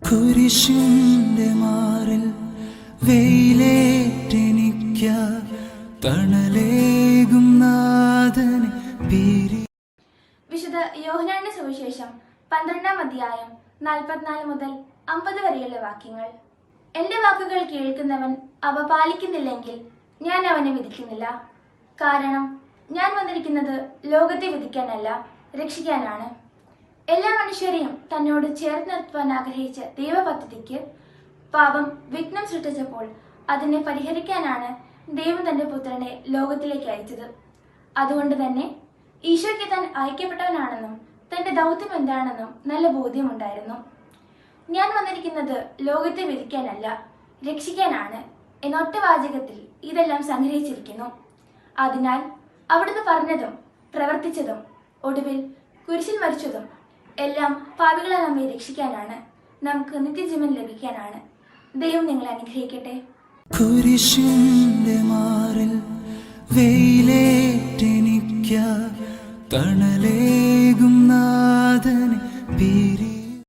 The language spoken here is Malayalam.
കുരിശിന്റെ മാറിൽ വെയിലേറ്റെനിക്ക തണലേകും നാഥനെ പീരി. വിശുദ്ധ യോഹന്നാന്റെ സുവിശേഷം 12-ാം അധ്യായം 44 മുതൽ 50 വരെയുള്ള വാക്യങ്ങൾ. എന്റെ വാക്കുകൾ കേൾക്കുന്നവൻ അവ പാലിക്കുന്നില്ലെങ്കിൽ ഞാൻ അവനെ വിധിക്കുന്നില്ല. കാരണം ഞാൻ വന്നിരിക്കുന്നത് ലോകത്തെ വിധിക്കാനല്ല, രക്ഷിക്കാനാണ്. എല്ലാ മനുഷ്യരെയും തന്നോട് ചേർത്ത് നിർത്തുവാൻ ആഗ്രഹിച്ച ദൈവപദ്ധതിക്ക് പാപം വിഘ്നം സൃഷ്ടിച്ചപ്പോൾ അതിനെ പരിഹരിക്കാനാണ് ദൈവം തന്റെ പുത്രനെ ലോകത്തിലേക്ക് അയച്ചത്. അതുകൊണ്ട് തന്നെ ഈശോയ്ക്ക് താൻ അയക്കപ്പെട്ടവനാണെന്നും തന്റെ ദൗത്യം എന്താണെന്നും നല്ല ബോധ്യമുണ്ടായിരുന്നു. ഞാൻ വന്നിരിക്കുന്നത് ലോകത്തെ വിധിക്കാനല്ല, രക്ഷിക്കാനാണ് എന്നൊറ്റ വാചകത്തിൽ ഇതെല്ലാം സംഗ്രഹിച്ചിരിക്കുന്നു. അതിനാൽ അവിടുന്ന് പറഞ്ഞതും പ്രവർത്തിച്ചതും ഒടുവിൽ കുരിശിൽ മരിച്ചതും എല്ലാം പാപികളെ നമ്മെ രക്ഷിക്കാനാണ്, നമുക്ക് നിത്യജീവൻ ലഭിക്കാനാണ്. ദൈവം നിങ്ങളെ അനുഗ്രഹിക്കട്ടെ. കുരിശിന്റെ മാറിൽ വെയിലേറ്റെനിക്ക തണലേകും നാഥനെ പീരി.